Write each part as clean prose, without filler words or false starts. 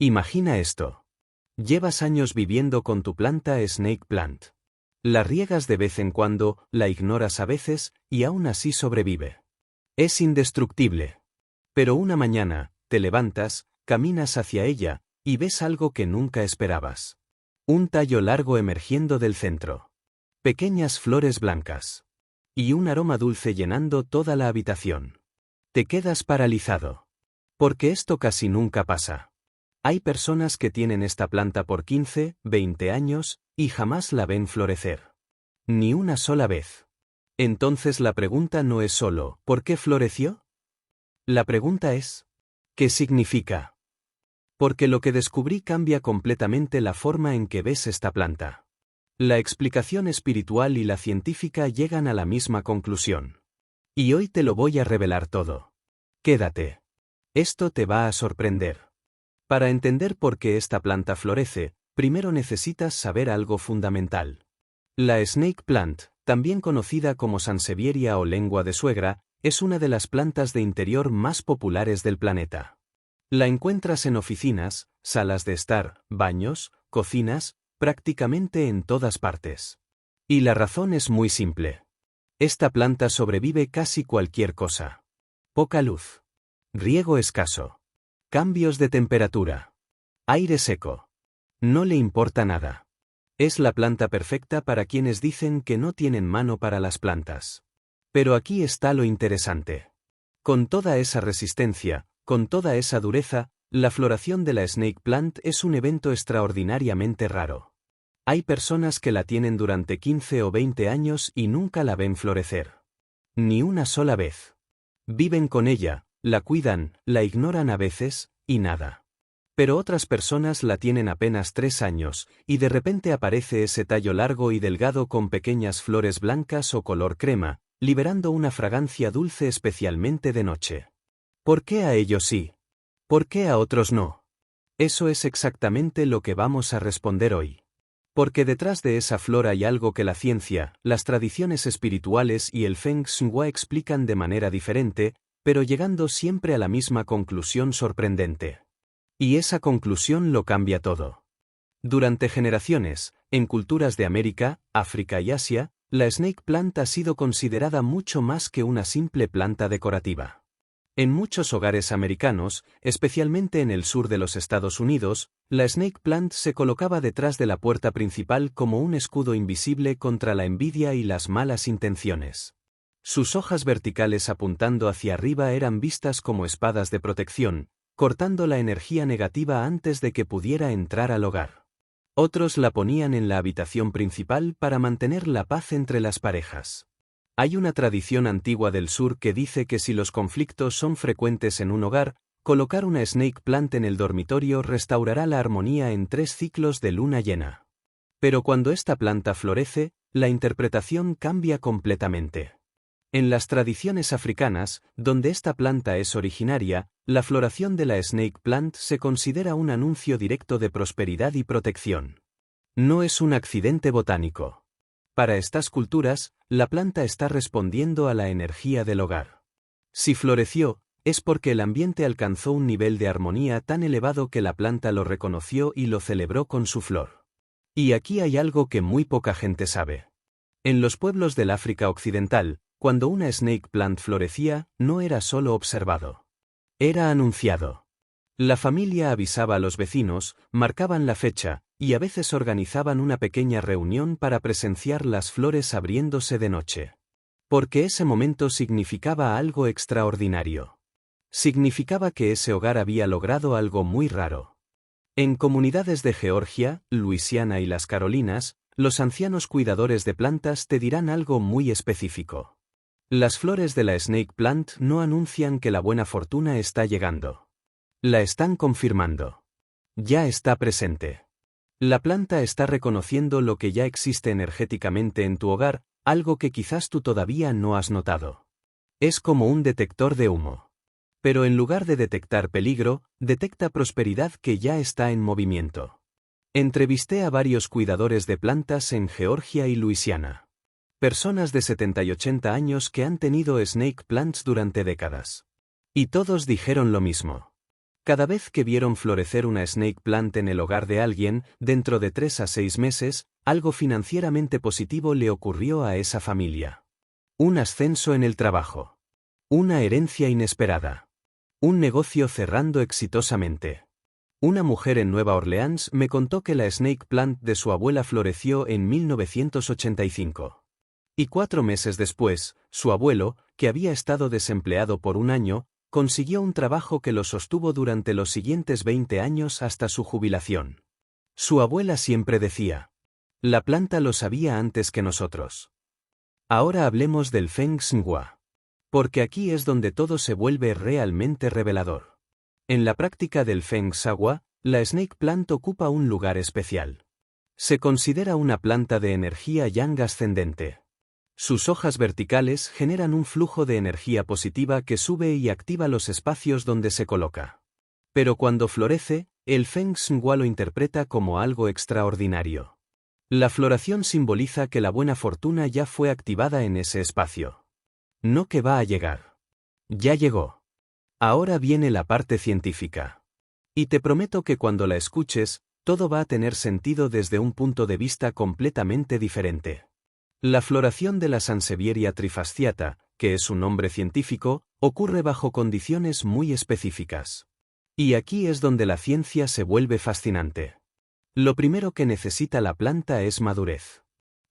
Imagina esto. Llevas años viviendo con tu planta Snake Plant. La riegas de vez en cuando, la ignoras a veces, y aún así sobrevive. Es indestructible. Pero una mañana, te levantas, caminas hacia ella, y ves algo que nunca esperabas. Un tallo largo emergiendo del centro. Pequeñas flores blancas. Y un aroma dulce llenando toda la habitación. Te quedas paralizado. Porque esto casi nunca pasa. Hay personas que tienen esta planta por 15, 20 años, y jamás la ven florecer. Ni una sola vez. Entonces la pregunta no es solo, ¿por qué floreció? La pregunta es, ¿qué significa? Porque lo que descubrí cambia completamente la forma en que ves esta planta. La explicación espiritual y la científica llegan a la misma conclusión. Y hoy te lo voy a revelar todo. Quédate. Esto te va a sorprender. Para entender por qué esta planta florece, primero necesitas saber algo fundamental. La Snake Plant, también conocida como Sansevieria o lengua de suegra, es una de las plantas de interior más populares del planeta. La encuentras en oficinas, salas de estar, baños, cocinas, prácticamente en todas partes. Y la razón es muy simple. Esta planta sobrevive casi cualquier cosa. Poca luz. Riego escaso. Cambios de temperatura. Aire seco. No le importa nada. Es la planta perfecta para quienes dicen que no tienen mano para las plantas. Pero aquí está lo interesante. Con toda esa resistencia, con toda esa dureza, la floración de la Snake Plant es un evento extraordinariamente raro. Hay personas que la tienen durante 15 o 20 años y nunca la ven florecer. Ni una sola vez. Viven con ella, la cuidan, la ignoran a veces, y nada. Pero otras personas la tienen apenas 3 años, y de repente aparece ese tallo largo y delgado con pequeñas flores blancas o color crema, liberando una fragancia dulce especialmente de noche. ¿Por qué a ellos sí? ¿Por qué a otros no? Eso es exactamente lo que vamos a responder hoy. Porque detrás de esa flor hay algo que la ciencia, las tradiciones espirituales y el Feng Shui explican de manera diferente, pero llegando siempre a la misma conclusión sorprendente. Y esa conclusión lo cambia todo. Durante generaciones, en culturas de América, África y Asia, la Snake Plant ha sido considerada mucho más que una simple planta decorativa. En muchos hogares americanos, especialmente en el sur de los Estados Unidos, la Snake Plant se colocaba detrás de la puerta principal como un escudo invisible contra la envidia y las malas intenciones. Sus hojas verticales apuntando hacia arriba eran vistas como espadas de protección, cortando la energía negativa antes de que pudiera entrar al hogar. Otros la ponían en la habitación principal para mantener la paz entre las parejas. Hay una tradición antigua del sur que dice que si los conflictos son frecuentes en un hogar, colocar una Snake Plant en el dormitorio restaurará la armonía en 3 ciclos de luna llena. Pero cuando esta planta florece, la interpretación cambia completamente. En las tradiciones africanas, donde esta planta es originaria, la floración de la Snake Plant se considera un anuncio directo de prosperidad y protección. No es un accidente botánico. Para estas culturas, la planta está respondiendo a la energía del hogar. Si floreció, es porque el ambiente alcanzó un nivel de armonía tan elevado que la planta lo reconoció y lo celebró con su flor. Y aquí hay algo que muy poca gente sabe. En los pueblos del África Occidental, cuando una Snake Plant florecía, no era solo observado. Era anunciado. La familia avisaba a los vecinos, marcaban la fecha, y a veces organizaban una pequeña reunión para presenciar las flores abriéndose de noche. Porque ese momento significaba algo extraordinario. Significaba que ese hogar había logrado algo muy raro. En comunidades de Georgia, Luisiana y las Carolinas, los ancianos cuidadores de plantas te dirán algo muy específico. Las flores de la Snake Plant no anuncian que la buena fortuna está llegando. La están confirmando. Ya está presente. La planta está reconociendo lo que ya existe energéticamente en tu hogar, algo que quizás tú todavía no has notado. Es como un detector de humo. Pero en lugar de detectar peligro, detecta prosperidad que ya está en movimiento. Entrevisté a varios cuidadores de plantas en Georgia y Luisiana. Personas de 70 y 80 años que han tenido Snake Plants durante décadas. Y todos dijeron lo mismo. Cada vez que vieron florecer una snake plant en el hogar de alguien, dentro de 3 a 6 meses, algo financieramente positivo le ocurrió a esa familia. Un ascenso en el trabajo. Una herencia inesperada. Un negocio cerrando exitosamente. Una mujer en Nueva Orleans me contó que la snake plant de su abuela floreció en 1985. Y 4 meses después, su abuelo, que había estado desempleado por un año, consiguió un trabajo que lo sostuvo durante los siguientes 20 años hasta su jubilación. Su abuela siempre decía: la planta lo sabía antes que nosotros. Ahora hablemos del Feng Shui. Porque aquí es donde todo se vuelve realmente revelador. En la práctica del Feng Shui, la snake plant ocupa un lugar especial. Se considera una planta de energía yang ascendente. Sus hojas verticales generan un flujo de energía positiva que sube y activa los espacios donde se coloca. Pero cuando florece, el Feng Shui lo interpreta como algo extraordinario. La floración simboliza que la buena fortuna ya fue activada en ese espacio. No que va a llegar. Ya llegó. Ahora viene la parte científica. Y te prometo que cuando la escuches, todo va a tener sentido desde un punto de vista completamente diferente. La floración de la Sansevieria trifasciata, que es su nombre científico, ocurre bajo condiciones muy específicas. Y aquí es donde la ciencia se vuelve fascinante. Lo primero que necesita la planta es madurez.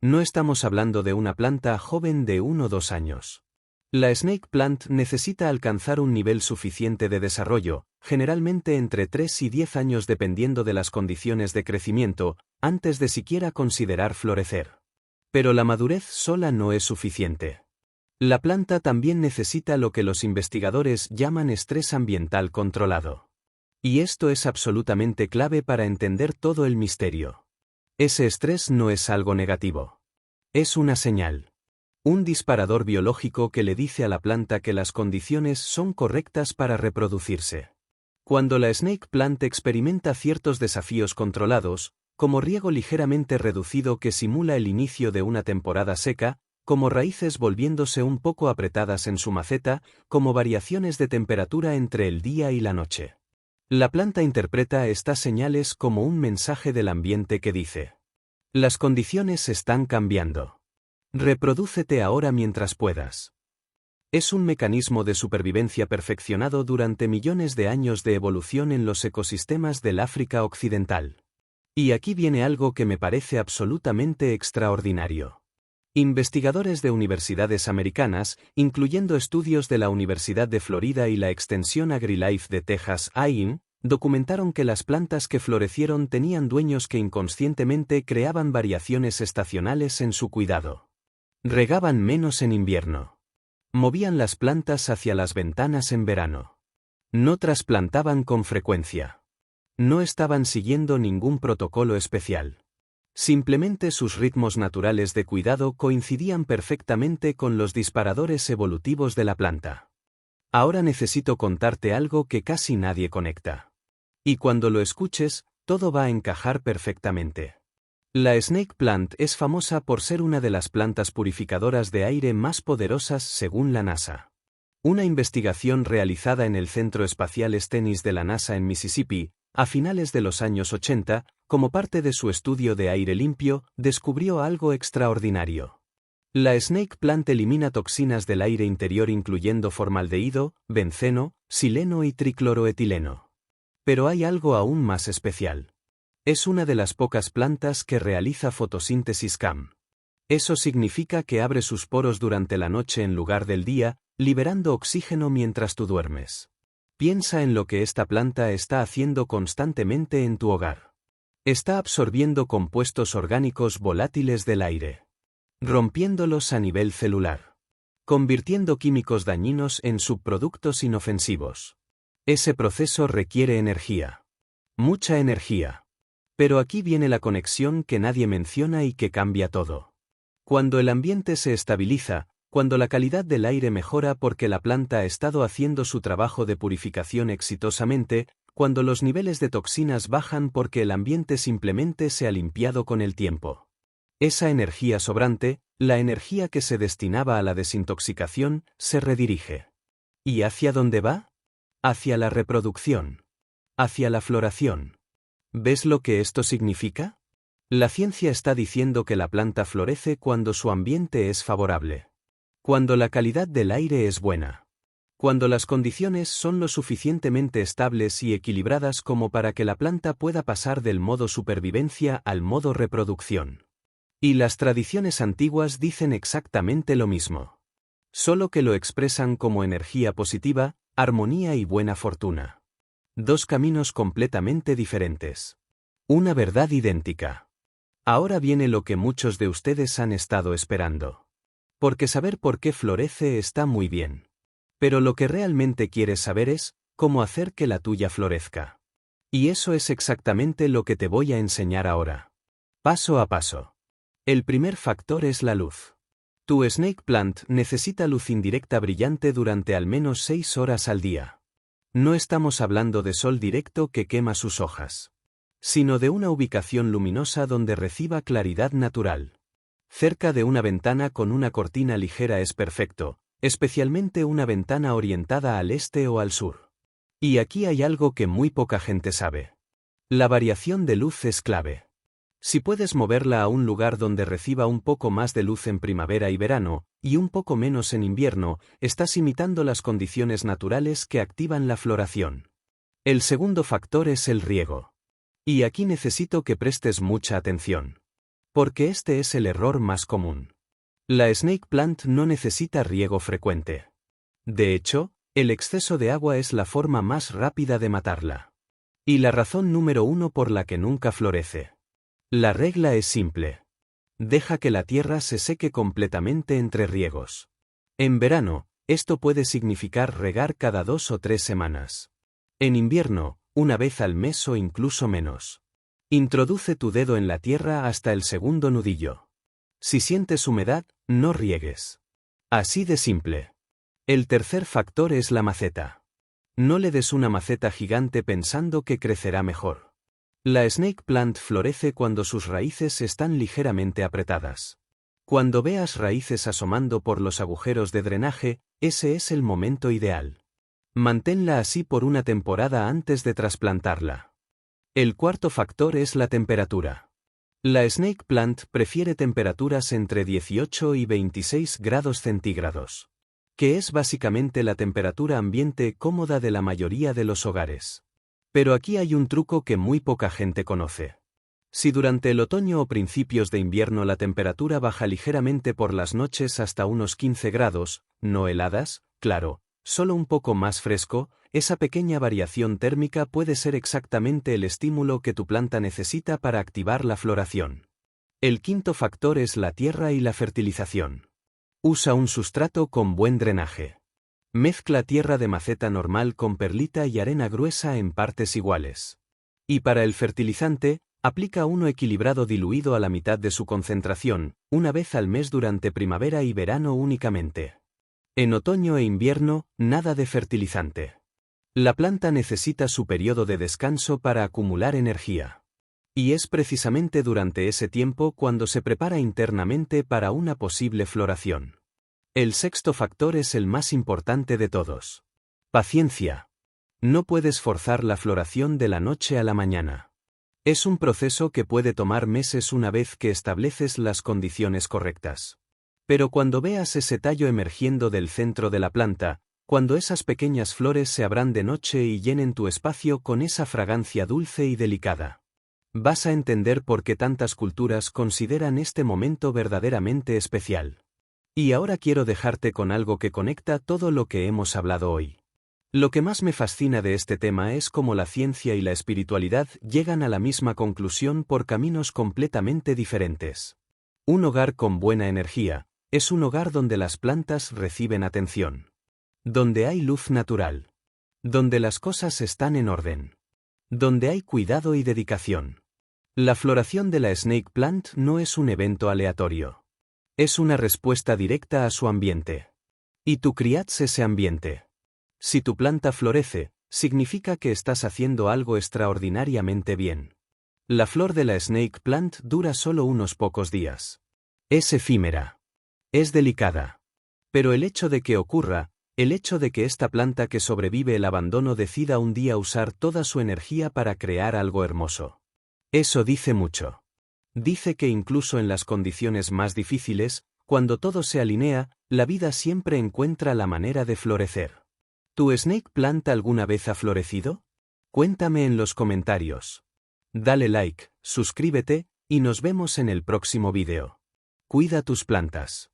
No estamos hablando de una planta joven de 1 o 2 años. La snake plant necesita alcanzar un nivel suficiente de desarrollo, generalmente entre 3 y 10 años dependiendo de las condiciones de crecimiento, antes de siquiera considerar florecer. Pero la madurez sola no es suficiente. La planta también necesita lo que los investigadores llaman estrés ambiental controlado. Y esto es absolutamente clave para entender todo el misterio. Ese estrés no es algo negativo. Es una señal. Un disparador biológico que le dice a la planta que las condiciones son correctas para reproducirse. Cuando la snake plant experimenta ciertos desafíos controlados, como riego ligeramente reducido que simula el inicio de una temporada seca, como raíces volviéndose un poco apretadas en su maceta, como variaciones de temperatura entre el día y la noche. La planta interpreta estas señales como un mensaje del ambiente que dice: las condiciones están cambiando. Reprodúcete ahora mientras puedas. Es un mecanismo de supervivencia perfeccionado durante millones de años de evolución en los ecosistemas del África Occidental. Y aquí viene algo que me parece absolutamente extraordinario. Investigadores de universidades americanas, incluyendo estudios de la Universidad de Florida y la extensión AgriLife de Texas A&M, documentaron que las plantas que florecieron tenían dueños que inconscientemente creaban variaciones estacionales en su cuidado. Regaban menos en invierno. Movían las plantas hacia las ventanas en verano. No trasplantaban con frecuencia. No estaban siguiendo ningún protocolo especial. Simplemente sus ritmos naturales de cuidado coincidían perfectamente con los disparadores evolutivos de la planta. Ahora necesito contarte algo que casi nadie conecta. Y cuando lo escuches, todo va a encajar perfectamente. La snake plant es famosa por ser una de las plantas purificadoras de aire más poderosas según la NASA. Una investigación realizada en el Centro Espacial Stennis de la NASA en Mississippi, a finales de los años 80, como parte de su estudio de aire limpio, descubrió algo extraordinario. La snake plant elimina toxinas del aire interior incluyendo formaldehído, benceno, sileno y tricloroetileno. Pero hay algo aún más especial. Es una de las pocas plantas que realiza fotosíntesis CAM. Eso significa que abre sus poros durante la noche en lugar del día, liberando oxígeno mientras tú duermes. Piensa en lo que esta planta está haciendo constantemente en tu hogar. Está absorbiendo compuestos orgánicos volátiles del aire, rompiéndolos a nivel celular, convirtiendo químicos dañinos en subproductos inofensivos. Ese proceso requiere energía. Mucha energía. Pero aquí viene la conexión que nadie menciona y que cambia todo. Cuando el ambiente se estabiliza, cuando la calidad del aire mejora porque la planta ha estado haciendo su trabajo de purificación exitosamente, cuando los niveles de toxinas bajan porque el ambiente simplemente se ha limpiado con el tiempo. Esa energía sobrante, la energía que se destinaba a la desintoxicación, se redirige. ¿Y hacia dónde va? Hacia la reproducción. hacia la floración. ¿Ves lo que esto significa? La ciencia está diciendo que la planta florece cuando su ambiente es favorable. Cuando la calidad del aire es buena. Cuando las condiciones son lo suficientemente estables y equilibradas como para que la planta pueda pasar del modo supervivencia al modo reproducción. Y las tradiciones antiguas dicen exactamente lo mismo. Solo que lo expresan como energía positiva, armonía y buena fortuna. Dos caminos completamente diferentes. Una verdad idéntica. Ahora viene lo que muchos de ustedes han estado esperando. Porque saber por qué florece está muy bien. Pero lo que realmente quieres saber es, cómo hacer que la tuya florezca. Y eso es exactamente lo que te voy a enseñar ahora. Paso a paso. El primer factor es la luz. Tu snake plant necesita luz indirecta brillante durante al menos 6 horas al día. No estamos hablando de sol directo que quema sus hojas, sino de una ubicación luminosa donde reciba claridad natural. Cerca de una ventana con una cortina ligera es perfecto, especialmente una ventana orientada al este o al sur. Y aquí hay algo que muy poca gente sabe. La variación de luz es clave. Si puedes moverla a un lugar donde reciba un poco más de luz en primavera y verano, y un poco menos en invierno, estás imitando las condiciones naturales que activan la floración. El segundo factor es el riego. Y aquí necesito que prestes mucha atención. Porque este es el error más común. La snake plant no necesita riego frecuente. De hecho, el exceso de agua es la forma más rápida de matarla. Y la razón número 1 por la que nunca florece. La regla es simple. Deja que la tierra se seque completamente entre riegos. En verano, esto puede significar regar cada 2 o 3 semanas. En invierno, una vez al mes o incluso menos. Introduce tu dedo en la tierra hasta el segundo nudillo. Si sientes humedad, no riegues. Así de simple. El tercer factor es la maceta. No le des una maceta gigante pensando que crecerá mejor. La snake plant florece cuando sus raíces están ligeramente apretadas. Cuando veas raíces asomando por los agujeros de drenaje, ese es el momento ideal. Manténla así por una temporada antes de trasplantarla. El cuarto factor es la temperatura. La snake plant prefiere temperaturas entre 18 y 26 grados centígrados, que es básicamente la temperatura ambiente cómoda de la mayoría de los hogares. Pero aquí hay un truco que muy poca gente conoce. Si durante el otoño o principios de invierno la temperatura baja ligeramente por las noches hasta unos 15 grados, no heladas, claro, solo un poco más fresco, esa pequeña variación térmica puede ser exactamente el estímulo que tu planta necesita para activar la floración. El quinto factor es la tierra y la fertilización. Usa un sustrato con buen drenaje. Mezcla tierra de maceta normal con perlita y arena gruesa en partes iguales. Y para el fertilizante, aplica uno equilibrado diluido a la mitad de su concentración, una vez al mes durante primavera y verano únicamente. En otoño e invierno, nada de fertilizante. La planta necesita su periodo de descanso para acumular energía. Y es precisamente durante ese tiempo cuando se prepara internamente para una posible floración. El sexto factor es el más importante de todos. Paciencia. No puedes forzar la floración de la noche a la mañana. Es un proceso que puede tomar meses una vez que estableces las condiciones correctas. Pero cuando veas ese tallo emergiendo del centro de la planta, cuando esas pequeñas flores se abran de noche y llenen tu espacio con esa fragancia dulce y delicada, vas a entender por qué tantas culturas consideran este momento verdaderamente especial. Y ahora quiero dejarte con algo que conecta todo lo que hemos hablado hoy. Lo que más me fascina de este tema es cómo la ciencia y la espiritualidad llegan a la misma conclusión por caminos completamente diferentes. Un hogar con buena energía es un hogar donde las plantas reciben atención. Donde hay luz natural. Donde las cosas están en orden. Donde hay cuidado y dedicación. La floración de la snake plant no es un evento aleatorio. Es una respuesta directa a su ambiente. Y tú criats ese ambiente. Si tu planta florece, significa que estás haciendo algo extraordinariamente bien. La flor de la snake plant dura solo unos pocos días. Es efímera. Es delicada. Pero el hecho de que ocurra, El hecho de que esta planta que sobrevive el abandono decida un día usar toda su energía para crear algo hermoso. Eso dice mucho. Dice que incluso en las condiciones más difíciles, cuando todo se alinea, la vida siempre encuentra la manera de florecer. ¿Tu snake plant alguna vez ha florecido? Cuéntame en los comentarios. Dale like, suscríbete, y nos vemos en el próximo vídeo. Cuida tus plantas.